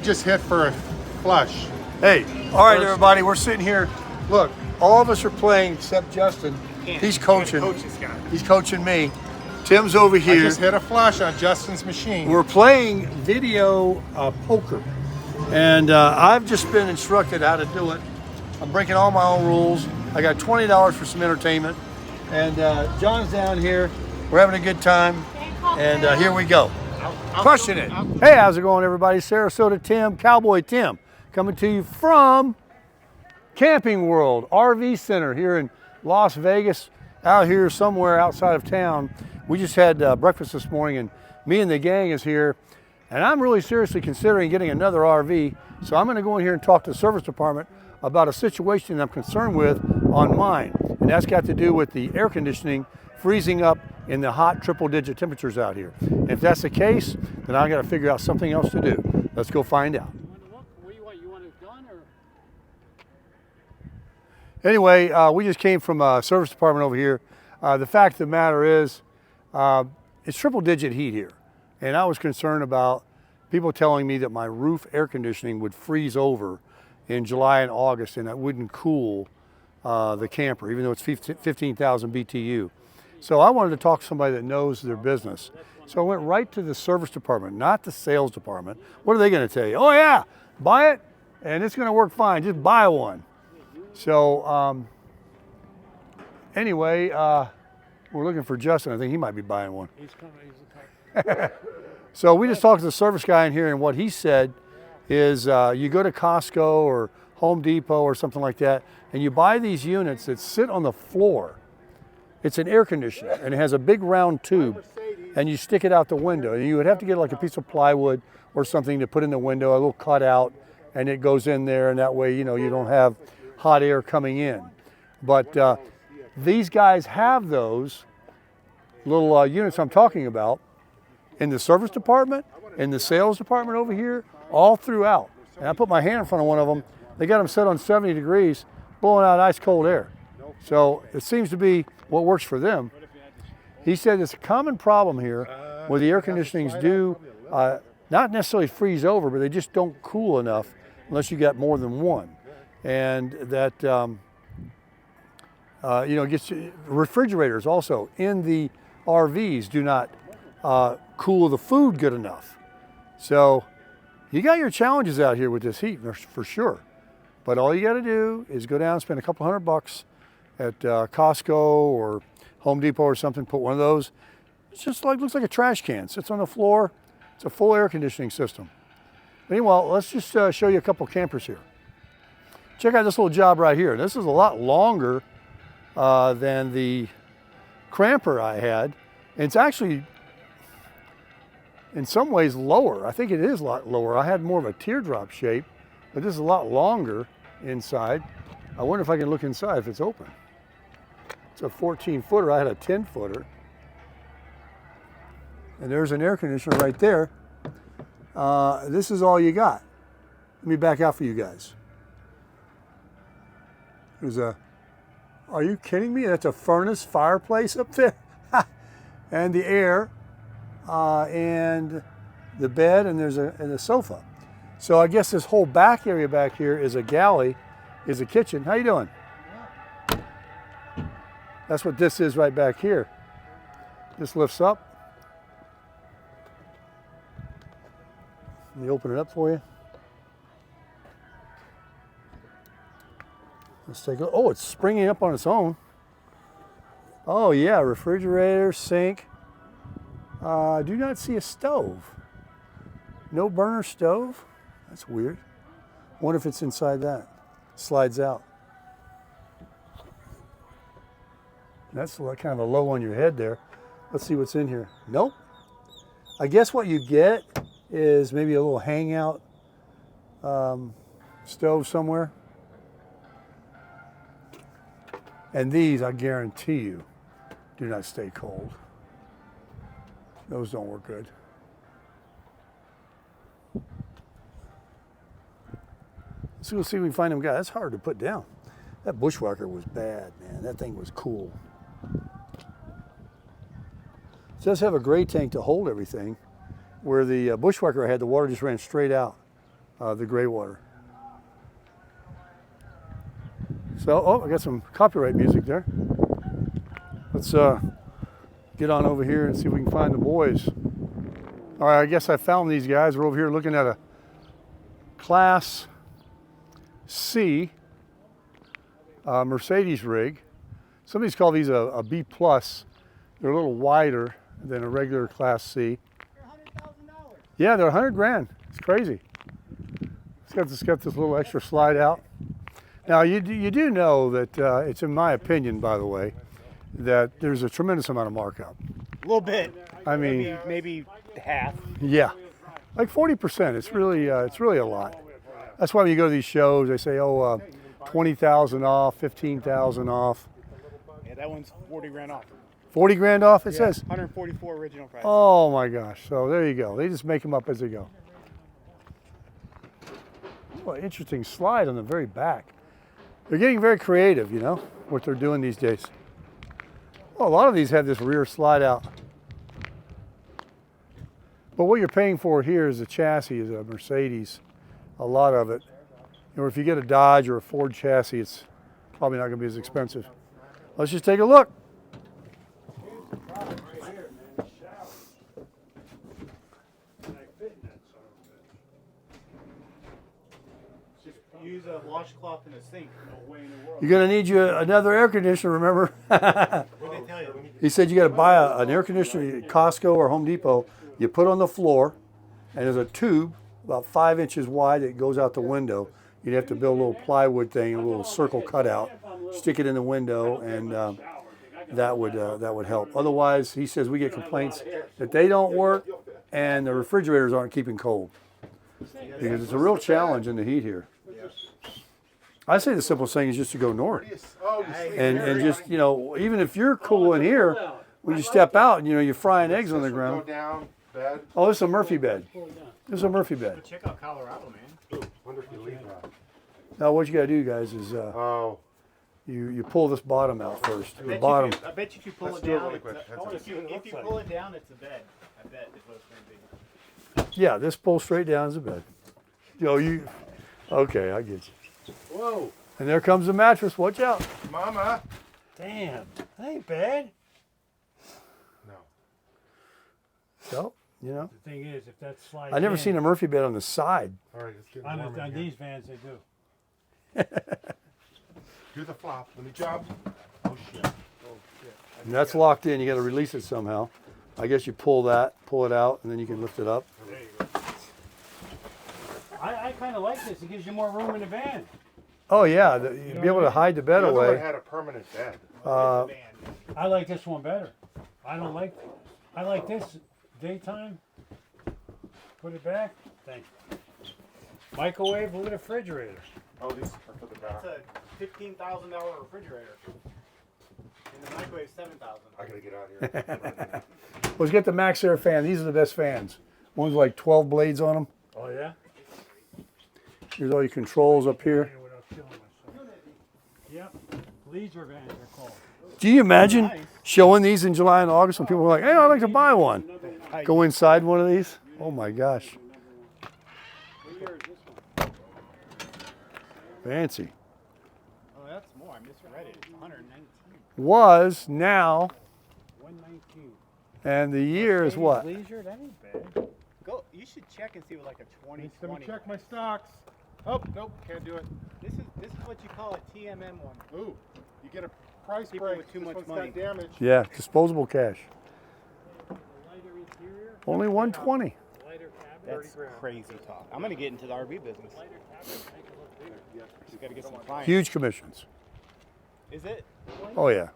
just hit for a flush. Hey, all right, everybody, we're sitting here. Look, all of us are playing except Justin. He's coaching. He's coaching me. Tim's over here. I just hit a flush on Justin's machine. We're playing video poker, and I've just been instructed how to do it. I'm breaking all my own rules. I got $20 for some entertainment, and John's down here. We're having a good time, and here we go. Crushing it. Hey, how's it going, everybody? Sarasota Tim, Cowboy Tim, coming to you from Camping World RV Center here in Las Vegas, out here somewhere outside of town. We just had breakfast this morning, and me and the gang is here, and I'm really seriously considering getting another RV. So I'm going to go in here and talk to the service department about a situation I'm concerned with on mine, and that's got to do with the air conditioning freezing up in the hot triple-digit temperatures out here. And if that's the case, then I got to figure out something else to do. Let's go find out. What do you want? You want it done or? Anyway, we just came from a service department over here. The fact of the matter is, it's triple-digit heat here, and I was concerned about people telling me that my roof air conditioning would freeze over in July and August, and that wouldn't cool the camper, even though it's 15,000 BTU. So I wanted to talk to somebody that knows their business. So I went right to the service department, not the sales department. What are they going to tell you? Oh yeah, buy it, and it's going to work fine. Just buy one. So anyway, we're looking for Justin. I think he might be buying one. He's coming. He's the car. So we just talked to the service guy in here, and what he said is you go to Costco or Home Depot or something like that, and you buy these units that sit on the floor. It's an air conditioner, and it has a big round tube, and you stick it out the window. And you would have to get like a piece of plywood or something to put in the window, a little cutout, and it goes in there, and that way, you know, you don't have hot air coming in. But these guys have those little units I'm talking about in the service department, in the sales department over here, all throughout. And I put my hand in front of one of them. They got them set on 70 degrees, blowing out ice cold air. So it seems to be what works for them. He said it's a common problem here where the air conditionings do not necessarily freeze over, but they just don't cool enough unless you got more than one. And that, you know, gets refrigerators also in the RVs do not cool the food good enough. So you got your challenges out here with this heat for sure. But all you got to do is go down and spend a couple $100 at Costco or Home Depot or something, put one of those. It's just like, looks like a trash can, sits on the floor. It's a full air conditioning system. Meanwhile, let's just show you a couple campers here. Check out this little job right here. This is a lot longer than the Cramper I had. And it's actually, in some ways, lower. I think it is a lot lower. I had more of a teardrop shape, but this is a lot longer inside. I wonder if I can look inside if it's open. It's a 14-footer. I had a 10-footer. And there's an air conditioner right there. This is all you got. Let me back out for you guys. There's a, are you kidding me? That's a furnace fireplace up there. And the air, and the bed, and there's a sofa. So I guess this whole back area back here is a galley, is a kitchen. How you doing? That's what this is right back here. This lifts up. Let me open it up for you. Let's take a look. Oh, it's springing up on its own. Oh yeah, refrigerator, sink. I do not see a stove. No burner stove? That's weird. Wonder if it's inside that. Slides out. That's kind of a low on your head there. Let's see what's in here. Nope. I guess what you get is maybe a little hangout stove somewhere. And these, I guarantee you, do not stay cold. Those don't work good. So we'll see if we can find them guys. That's hard to put down. That Bushwhacker was bad, man. That thing was cool. It does have a gray tank to hold everything, where the Bushwhacker I had, the water just ran straight out. the gray water. So, oh, I got some copyright music there. Let's get on over here and see if we can find the boys. All right, I guess I found these guys. We're over here looking at a Class C Mercedes rig. Some of these call these a B plus. They're a little wider than a regular Class C. They're $100,000. Yeah, they're 100 grand. It's crazy. It's got this little extra slide out. Now you do know that it's in my opinion, by the way, that there's a tremendous amount of markup. A little bit. I mean, maybe half. yeah, like 40%. It's really a lot. That's why when you go to these shows, they say, oh, 20,000 off, 15,000 off, Yeah, that one's 40 grand off. 40 grand off. It says. 144 original price. Oh my gosh! So there you go. They just make them up as they go. Oh, interesting slide on the very back. They're getting very creative, you know, what they're doing these days. Well, a lot of these have this rear slide out. But what you're paying for here is the chassis, is a Mercedes. A lot of it. You know, if you get a Dodge or a Ford chassis, it's probably not going to be as expensive. Let's just take a look. Use a washcloth in a sink. No way in the world. You're going to need you another air conditioner, remember? What did they tell you? He said you got to buy an air conditioner at Costco or Home Depot. You put on the floor, and there's a tube about 5 inches wide that goes out the window. You'd have to build a little plywood thing, a little circle cutout, stick it in the window, and that would help. Otherwise, he says we get complaints that they don't work and the refrigerators aren't keeping cold, because it's a real challenge in the heat here. I say the simplest thing is just to go north. And just, you know, even if you're cool in here, when you step out, you know, you're frying eggs on the Go ground. down, bed. Oh, this is a Murphy bed. This is a Murphy bed. Check out Colorado, man. Wonder if you leave that. Now what you got to do, guys, is Oh, you pull this bottom out first. The I bottom. bet you if you pull Let's it do it down, really quick. if you pull it down, it's a bed. I bet is what it's going to be. Yeah, this pulls straight down as a bed. Okay, I get you. whoa, And there comes the mattress. Watch out. Mama. Damn, that ain't bad. No. So, you know, The thing is, if that slides I never in, seen a Murphy bed on the side. All right, let's get on, warm in on here. these vans, they do. Do the flop. Let me jump. Oh shit. And that's locked in. You got to release it somehow. I guess you pull it out, and then you can lift it up. I kind of like this. It gives you more room in the van. Oh yeah, you'd be able to hide the bed The other one away. had a permanent bed. I like this one better. I like this daytime. Put it back. Thank you. Microwave with a refrigerator. Oh, these are for the back. It's a $15,000 refrigerator. And the microwave $7,000. I gotta get out of here. Let's get the Max Air fan. These are the best fans. One's like 12 blades on them. Oh yeah. Here's all your controls up here. Without killing myself. Yep. Leisure vans are called. Do you imagine showing these in July and August when people are like, hey, I'd like to buy one? Go inside one of these? Oh my gosh. What year is this one? Fancy. Oh, that's more. I misread it. It's 119. Was, now, 119. and the year is what? Leisure, that ain't bad. Go. You should check and see what like a 20. Let me check my stocks. Oh, nope, can't do it. This is what you call a TMM one. Ooh, you get a price People break. with too This much one's money. got damage. Yeah, disposable cash. Lighter interior, Only 120. lighter cabin. That's crazy talk. I'm gonna get into the RV business. Lighter cabin, make it look bigger. Just gotta get some clients. Huge commissions. Is it? Oh yeah.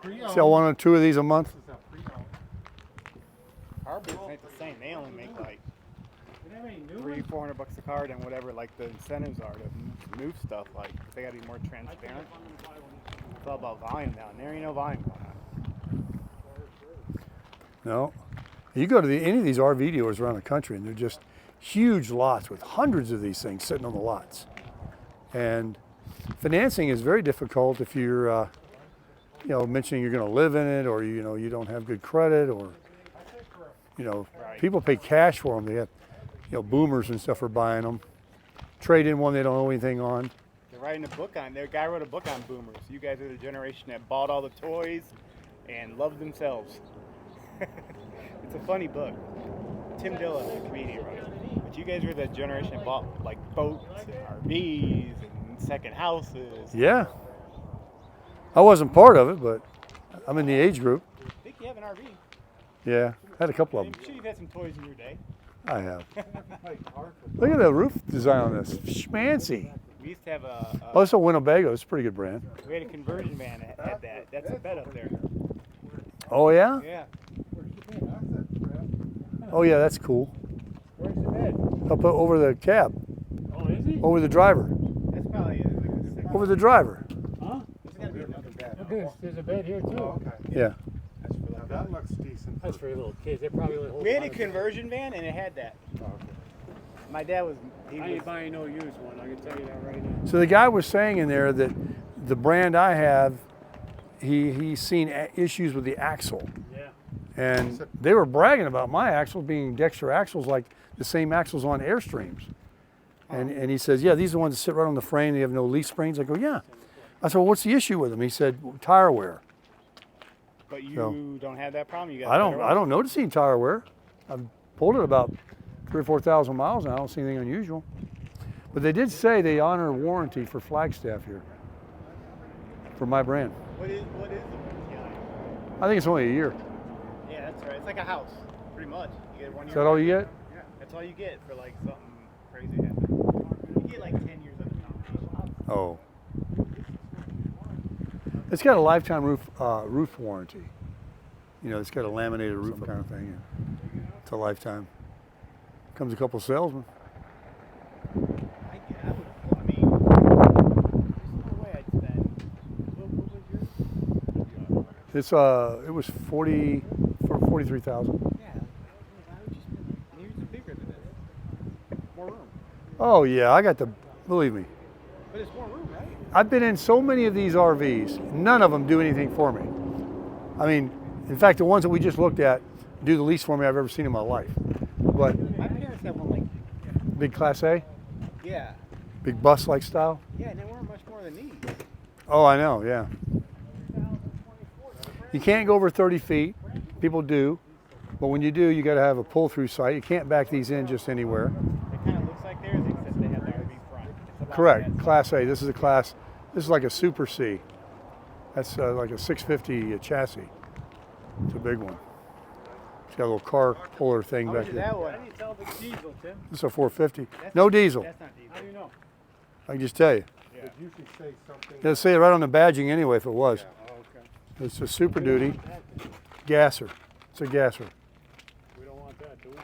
Pre-owned. Sell one or two of these a month. This is a pre-owned. Our business ain't the same. They only make like Do they have any new $300, ones? $400 a card and whatever like the incentives are to move stuff. Like they gotta be more transparent. It's all about volume now, and there ain't no volume going on. No. You go to any of these RV dealers around the country, and they're just huge lots with hundreds of these things sitting on the lots. And financing is very difficult if you're, mentioning you're going to live in it, or you don't have good credit, or Right. people pay cash for them. boomers and stuff are buying them. Trade in one they don't know anything on. They're writing a book on. Their guy wrote a book on boomers. You guys are the generation that bought all the toys and loved themselves. It's a funny book. Tim Dillon, the comedian, wrote it. But you guys were the generation that bought like boats and RVs and second houses. Yeah. I wasn't part of it, but I'm in the age group. I think you have an RV. Yeah, had a couple of I'm them. sure you've had some toys in your day. I have. Look at the roof design on this. Schmancy. We used to have Oh, it's a Winnebago. It's a pretty good brand. we had a conversion van that had that. That's a bed up there. Oh, yeah? Yeah. Oh, yeah, that's cool. Where's the bed? Up over the cab, Oh, is he? over the driver, That's probably like a second. over the driver. Huh? There's gotta be another bed. Look, there's a bed here too. Oh, okay. Yeah. Now that looks decent. That's for little kids. They probably only hold We had a one. conversion van and it had that. Oh, okay. My dad was. He I was ain't buying no used one. I can tell you that right now. So the guy was saying in there that the brand I have, he's seen issues with the axle. Yeah. And they were bragging about my axles being Dexter axles, like the same axles on Airstreams. And he says, yeah, these are the ones that sit right on the frame. They have no leaf springs. I go, yeah. I said, well, what's the issue with them? He said, tire wear. But you So- don't have that problem. You got. I don't notice any tire wear. I've pulled it about 3,000 or 4,000 miles and I don't see anything unusual. But they did say they honor warranty for Flagstaff here, for my brand. What is the warranty on it? I think it's only a year. Yeah, that's right. It's like a house, pretty much. You get 1 year. Is that all you get? Yeah, that's all you get for like something crazy happening. You get like 10 years of accommodation. Oh. It's got a lifetime roof warranty. You know, it's got a laminated roof kind of thing. Yeah. It's a lifetime. Comes a couple salesmen. I mean, there's no way I'd spend. What was yours? It was 43,000. Yeah. Why would you spend? Yours is bigger than this. More room. Oh yeah, I got the. Believe me, But it's more room, right? I've been in so many of these RVs. None of them do anything for me. I mean, in fact, the ones that we just looked at do the least for me I've ever seen in my life. But My parents had one like. big Class A, Yeah. big bus-like style. Yeah, and they weren't much more than these. Oh, I know, yeah. You can't go over 30 feet. People do. But when you do, you got to have a pull-through sight. You can't back these in just anywhere. It kind of looks like theirs, except they have the RV front. It's a lot Correct. less. Class A. This is like a Super C. That's like a 650 chassis. It's a big one. It's got a little car puller thing How back much is here. that one? How do you tell if it's diesel, Tim? This is a 450. No diesel. That's not diesel. How do you know? I can just tell you. Yeah. It usually say something. It'll say it right on the badging anyway if it was. Oh, okay. It's a Super Duty gasser. It's a gasser. We don't want that, do we?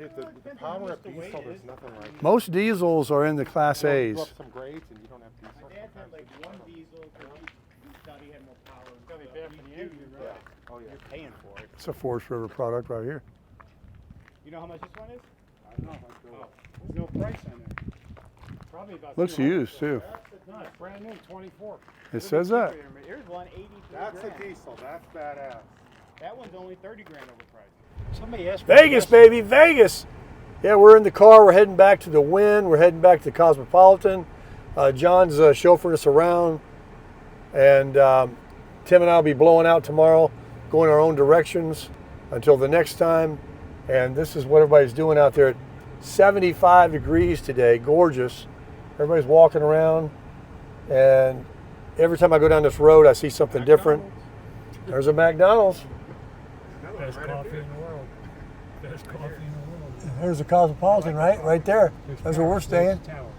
Dude, the power of diesel, there's nothing like it. Most diesels are in the Class You A's. go up some grades and you don't have diesel. My dad had like one diesel because he thought he had more power. Probably bad for the engine, Yeah. right? Oh yeah. You're paying for it. It's a Forest River product right here. You know how much this one is? I don't know. Oh, there's no price on it. Probably about. Looks 200. used too. No, it's brand new, 24. It says that. Here's one 83 That's grand. a diesel. That's badass. That one's only 30 grand overpriced. Somebody asked me. Vegas, baby, Vegas. Yeah, we're in the car. We're heading back to the Wynn. We're heading back to Cosmopolitan. John's chauffeuring us around. And Tim and I will be blowing out tomorrow, going our own directions until the next time. And this is what everybody's doing out there at 75 degrees today. Gorgeous. Everybody's walking around. And every time I go down this road, I see something different. There's a McDonald's. Best coffee in the world. Best coffee in the world. There's a Cosmopolitan, right? Right there. That's where we're staying. Tower.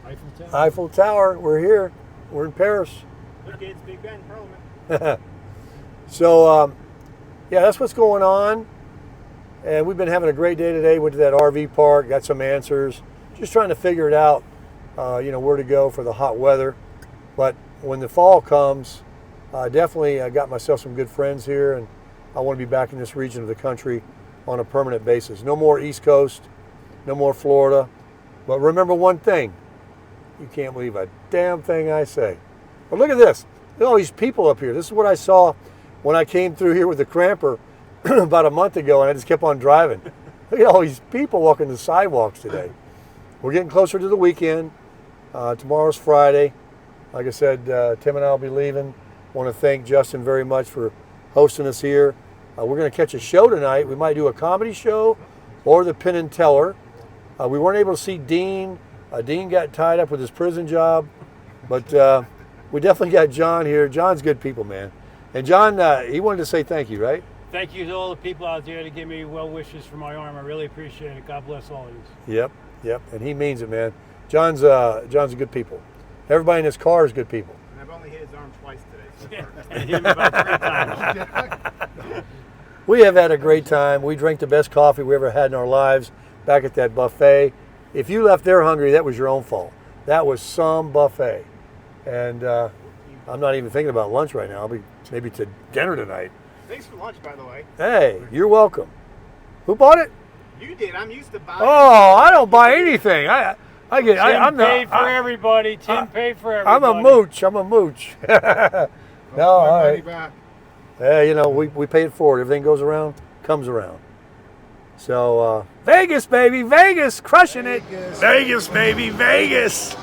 Eiffel Tower. Eiffel Tower. We're here. We're in Paris. Look, it's Big Ben, Parliament. So, yeah, that's what's going on. And we've been having a great day today. Went to that RV park, got some answers. Just trying to figure it out, where to go for the hot weather. But when the fall comes, definitely I got myself some good friends here, and I want to be back in this region of the country on a permanent basis. No more East Coast, no more Florida. But remember one thing, you can't believe a damn thing I say. But look at this. Look at all these people up here. This is what I saw when I came through here with the Cramper about a month ago, and I just kept on driving. Look at all these people walking the sidewalks today. We're getting closer to the weekend. Tomorrow's Friday. Like I said, Tim and I will be leaving. Want to thank Justin very much for hosting us here. We're going to catch a show tonight. We might do a comedy show or the Penn and Teller. We weren't able to see Dean. Dean got tied up with his prison job, but we definitely got John here. John's good people, man. And John, he wanted to say thank you, right? Thank you to all the people out there to give me well wishes for my arm. I really appreciate it. God bless all of you. Yep. And he means it, man. John's a good people. Everybody in his car is good people. And I've only hit his arm twice today. And hit him about 3 times. We have had a great time. We drank the best coffee we ever had in our lives back at that buffet. If you left there hungry, that was your own fault. That was some buffet. And I'm not even thinking about lunch right now. I'll be maybe to dinner tonight. Thanks for lunch, by the way. Hey, you're welcome. Who bought it? You did. I'm used to buying. Oh, I don't buy anything. I'm Tim the, paid for everybody. Tim paid for everybody. I'm a mooch. No, all Money right. back. Hey, we paid it forward. Everything goes around, comes around. So Vegas, baby, Vegas, crushing it. Vegas, baby, Vegas.